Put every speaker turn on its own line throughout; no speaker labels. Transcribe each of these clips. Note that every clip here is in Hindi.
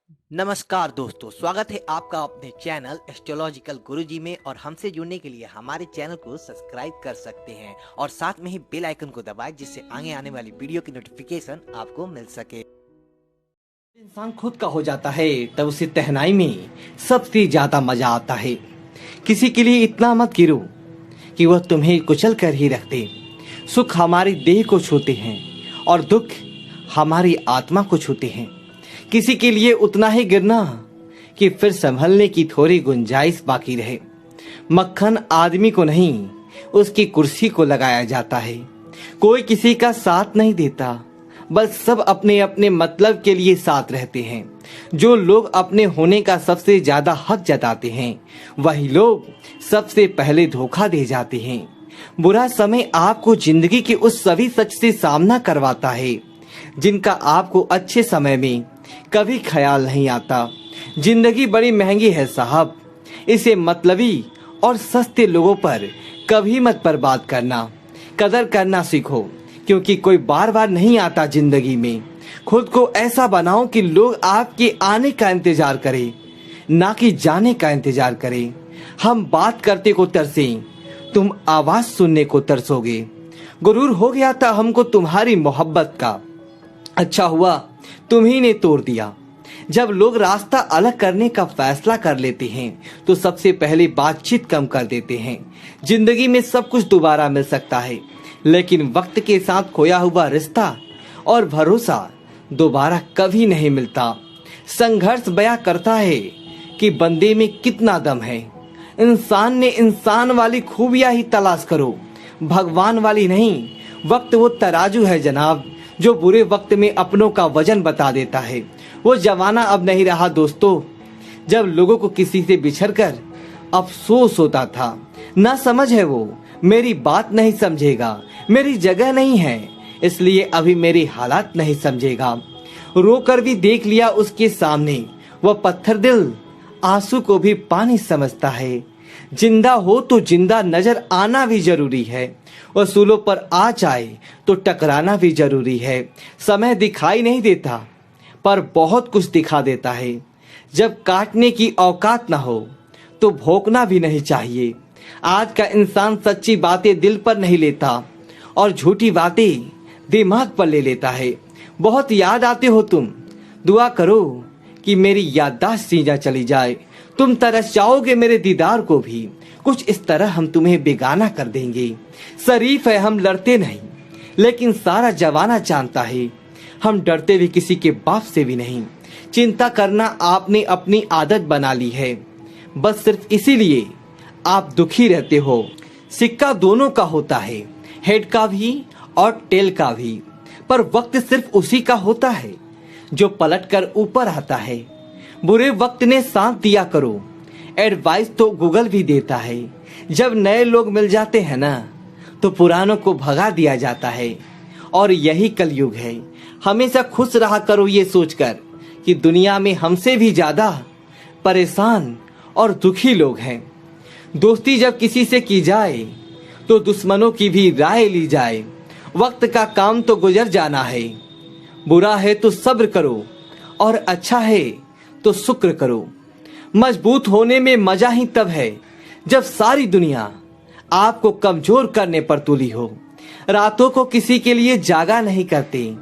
नमस्कार दोस्तों, स्वागत है आपका अपने चैनल एस्ट्रोलॉजिकल गुरुजी में। और हमसे जुड़ने के लिए हमारे चैनल को सब्सक्राइब कर सकते हैं और साथ में ही बेल आइकन को दबाएं, जिससे आगे आने वाली वीडियो की नोटिफिकेशन आपको मिल सके।
इंसान खुद का हो जाता है तब उसे तहनाई में सबसे ज्यादा मजा आता है। किसी के लिए इतना मत गिरो कि वह तुम्हें कुचल कर ही रख दे। सुख हमारी देह को छूते हैं और दुख हमारी आत्मा को छूते हैं। किसी के लिए उतना ही गिरना कि फिर संभलने की थोड़ी गुंजाइश बाकी रहे। मक्खन आदमी को नहीं, उसकी कुर्सी को लगाया जाता है। कोई किसी का साथ नहीं देता, बस सब अपने अपने मतलब के लिए साथ रहते हैं। जो लोग अपने होने का सबसे ज्यादा हक जताते हैं, वही लोग सबसे पहले धोखा दे जाते हैं। बुरा समय आपको जिंदगी के उस सभी सच से सामना करवाता है जिनका आपको अच्छे समय में कभी ख्याल नहीं आता। जिंदगी बड़ी महंगी है साहब, इसे मतलबी और सस्ते लोगों पर कभी मत बर्बाद करना। कदर करना सीखो, क्योंकि कोई बार बार नहीं आता जिंदगी में। खुद को ऐसा बनाओ कि लोग आपके आने का इंतजार करें, ना कि जाने का इंतजार करें। हम बात करते को तरसें, तुम आवाज सुनने को तरसोगे। गुरूर हो गया था हमको तुम्हारी मोहब्बत का, अच्छा हुआ तुम्ही ने तोड़ दिया। जब लोग रास्ता अलग करने का फैसला कर लेते हैं तो सबसे पहले बातचीत कम कर देते हैं। जिंदगी में सब कुछ दोबारा मिल सकता है, लेकिन वक्त के साथ खोया हुआ रिश्ता और भरोसा दोबारा कभी नहीं मिलता। संघर्ष बयां करता है कि बंदे में कितना दम है। इंसान ने इंसान वाली खूबियां ही तलाश करो, भगवान वाली नहीं। वक्त वो तराजू है जनाब, जो बुरे वक्त में अपनों का वजन बता देता है। वो जमाना अब नहीं रहा दोस्तों, जब लोगों को किसी से बिछड़कर अफसोस होता था। ना समझ है वो, मेरी बात नहीं समझेगा, मेरी जगह नहीं है, इसलिए अभी मेरी हालात नहीं समझेगा। रोकर भी देख लिया उसके सामने, वह पत्थर दिल आंसू को भी पानी समझता है। जिंदा हो तो जिंदा नजर आना भी जरूरी है, वसूलों पर आ जाए तो टकराना भी जरूरी है। समय दिखाई नहीं देता, पर बहुत कुछ दिखा देता है। जब काटने की औकात ना हो तो भोंकना भी नहीं चाहिए। आज का इंसान सच्ची बातें दिल पर नहीं लेता और झूठी बातें दिमाग पर ले लेता है। बहुत याद आते हो तुम, दुआ करो कि मेरी याददाश्त सीजा चली जाए। तुम तरस जाओगे मेरे दीदार को भी, कुछ इस तरह हम तुम्हें बेगाना कर देंगे। शरीफ है हम लड़ते नहीं, लेकिन सारा जमाना जानता है हम डरते भी किसी के बाप से भी नहीं। चिंता करना आपने अपनी आदत बना ली है, बस सिर्फ इसीलिए आप दुखी रहते हो। सिक्का दोनों का होता है, हेड का भी और टेल का भी, पर वक्त सिर्फ उसी का होता है जो पलट कर ऊपर आता है। बुरे वक्त ने साथ दिया करो, एडवाइस तो गूगल भी देता है। जब नए लोग मिल जाते हैं ना, तो पुरानों को भगा दिया जाता है। और यही कलयुग है। हमेशा खुश रहा करो ये सोचकर कि दुनिया में हमसे भी ज्यादा परेशान और दुखी लोग हैं। दोस्ती जब किसी से की जाए तो दुश्मनों की भी राय ली जाए। वक्त का काम तो गुजर जाना है, बुरा है तो सब्र करो और अच्छा है तो शुक्र करो। मजबूत होने में मजा ही तब है जब सारी दुनिया आपको कमजोर करने पर तुली हो। रातों को किसी के लिए जागा नहीं करते,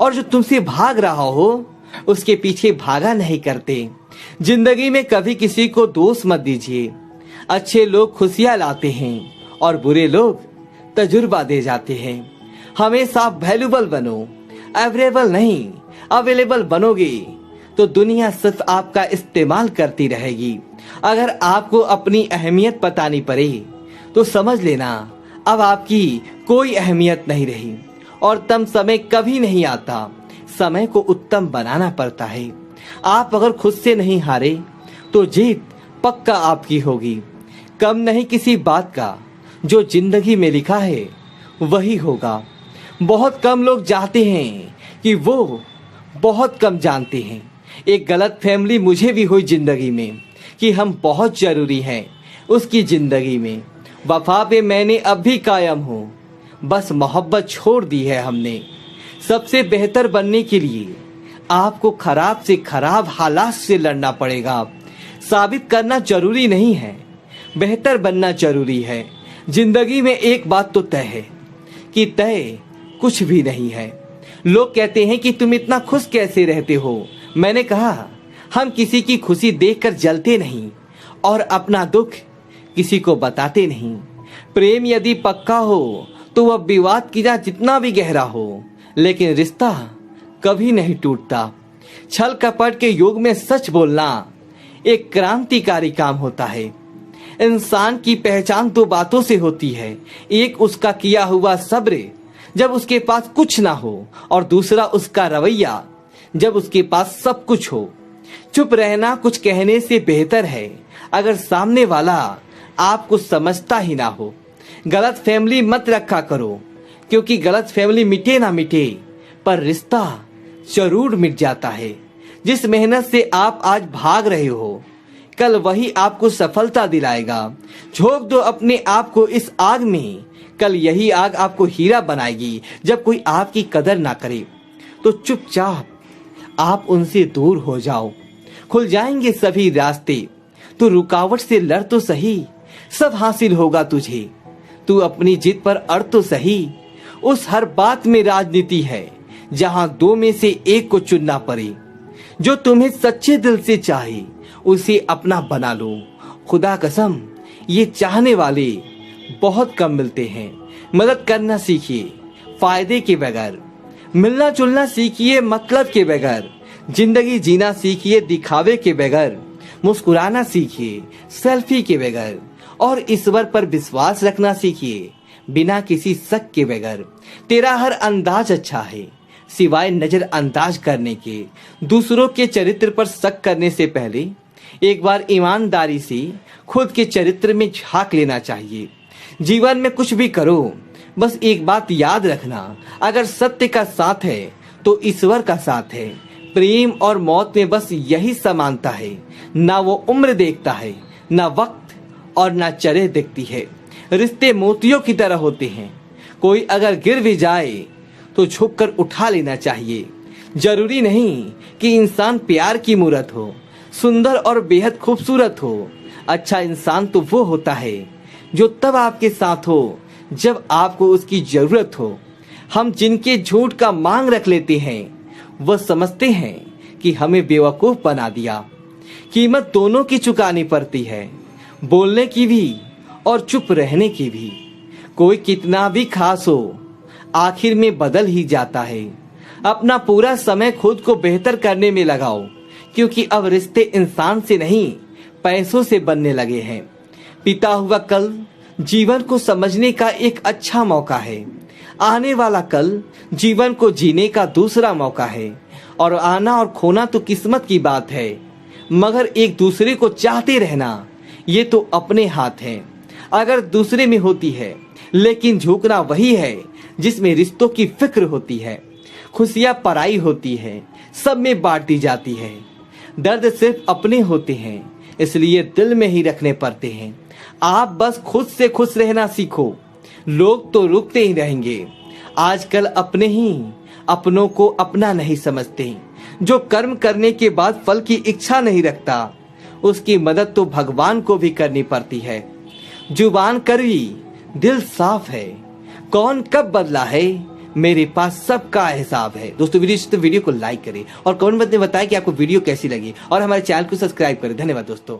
और जो तुमसे भाग रहा हो उसके पीछे भागा नहीं करते। जिंदगी में कभी किसी को दोष मत दीजिए। अच्छे लोग खुशियां लाते हैं और बुरे लोग तजुर्बा दे जाते हैं। हमेशा वैल्यूबल बनो, अवेलेबल नहीं। अवेलेबल बनोगे तो दुनिया सिर्फ आपका इस्तेमाल करती रहेगी। अगर आपको अपनी अहमियत बतानी पड़े तो समझ लेना अब आपकी कोई अहमियत नहीं रही। और तम समय कभी नहीं आता, समय को उत्तम बनाना पड़ता है। आप अगर खुद से नहीं हारे तो जीत पक्का आपकी होगी। कम नहीं किसी बात का, जो जिंदगी में लिखा है वही होगा। बहुत कम लोग चाहते हैं कि वो बहुत कम जानते हैं। एक गलत फैमिली मुझे भी हुई जिंदगी में कि हम बहुत जरूरी हैं उसकी जिंदगी में। वफा पे मैंने अब भी कायम हूँ, बस मोहब्बत छोड़ दी है हमने। सबसे बेहतर बनने के लिए आपको खराब से खराब हालात से लड़ना पड़ेगा। साबित करना जरूरी नहीं है, बेहतर बनना जरूरी है। जिंदगी में एक बात तो तय है कि तय कुछ भी नहीं है। लोग कहते हैं कि तुम इतना खुश कैसे रहते हो। मैंने कहा, हम किसी की खुशी देखकर जलते नहीं और अपना दुख किसी को बताते नहीं। प्रेम यदि पक्का हो तो वह विवाद की जितना भी गहरा हो, लेकिन रिश्ता कभी नहीं टूटता। छल कपट के युग में सच बोलना एक क्रांतिकारी काम होता है। इंसान की पहचान दो बातों से होती है, एक उसका किया हुआ सब्र जब उसके पास कुछ ना हो, और दूसरा उसका रवैया जब उसके पास सब कुछ हो। चुप रहना कुछ कहने से बेहतर है अगर सामने वाला आपको समझता ही ना हो। गलत फैमिली मत रखा करो, क्योंकि गलत फैमिली मिटे ना मिटे पर रिश्ता जरूर मिट जाता है। जिस मेहनत से आप आज भाग रहे हो, कल वही आपको सफलता दिलाएगा। झोंक दो अपने आप को इस आग में, कल यही आग आपको हीरा बनाएगी। जब कोई आपकी कदर ना करे तो चुपचाप आप उनसे दूर हो जाओ, खुल जाएंगे सभी रास्ते। तू रुकावट से लड़ तो सही, सब हासिल होगा तुझे। तू अपनी जिद पर अड़ तो सही, उस हर बात में राजनीति है जहां दो में से एक को चुनना पड़े। जो तुम्हें सच्चे दिल से चाहे उसे अपना बना लो। खुदा कसम, ये चाहने वाले बहुत कम मिलते हैं। मदद करना सीखिए फायदे के बगैर, मिलना जुलना सीखिए मतलब के बगैर, जिंदगी जीना सीखिए दिखावे के बगैर, मुस्कुराना सीखिए सेल्फी के बगैर, और ईश्वर पर विश्वास रखना सीखिए बिना किसी शक के बगैर। तेरा हर अंदाज अच्छा है सिवाय नजरअंदाज करने के। दूसरों के चरित्र पर शक करने से पहले एक बार ईमानदारी से खुद के चरित्र में झांक लेना चाहिए। जीवन में कुछ भी करो, बस एक बात याद रखना, अगर सत्य का साथ है तो ईश्वर का साथ है। प्रेम और मौत में बस यही समानता है, ना वो उम्र देखता है, ना वक्त और ना चरे दिखती है। रिश्ते मोतियों की तरह होते हैं, कोई अगर गिर भी जाए तो झुककर उठा लेना चाहिए। जरूरी नहीं कि इंसान प्यार की मूरत हो, सुंदर और बेहद खूबसूरत हो। अच्छा इंसान तो वो होता है जो तब आपके साथ हो जब आपको उसकी जरूरत हो। हम जिनके झूठ का मांग रख लेते हैं वह समझते हैं कि हमें बेवकूफ बना दिया। कीमत दोनों की चुकानी पड़ती है, बोलने की भी और चुप रहने की भी। कोई कितना भी खास हो आखिर में बदल ही जाता है। अपना पूरा समय खुद को बेहतर करने में लगाओ, क्योंकि अब रिश्ते इंसान से नहीं पैसों से बनने लगे हैं। बीता हुआ कल जीवन को समझने का एक अच्छा मौका है। आने वाला कल जीवन को जीने का दूसरा मौका है। और आना और खोना तो किस्मत की बात है, मगर एक दूसरे को चाहते रहना ये तो अपने हाथ है। अगर दूसरे में होती है, लेकिन झुकना वही है जिसमें रिश्तों की फिक्र होती है। खुशियां पराई होती है, सब में बांट दी जाती है। दर्द सिर्फ अपने होते हैं, इसलिए दिल में ही रखने पड़ते हैं। आप बस खुद से खुश रहना सीखो, लोग तो रुकते ही रहेंगे। आजकल अपने ही अपनों को अपना नहीं समझते। जो कर्म करने के बाद फल की इच्छा नहीं रखता, उसकी मदद तो भगवान को भी करनी पड़ती है। जुबान कड़वी, दिल साफ है, कौन कब बदला है, मेरे पास सबका हिसाब है। दोस्तों वीडियो को लाइक करें और कमेंट में बताएं कि आपको वीडियो कैसी लगी, और हमारे चैनल को सब्सक्राइब करें। धन्यवाद दोस्तों।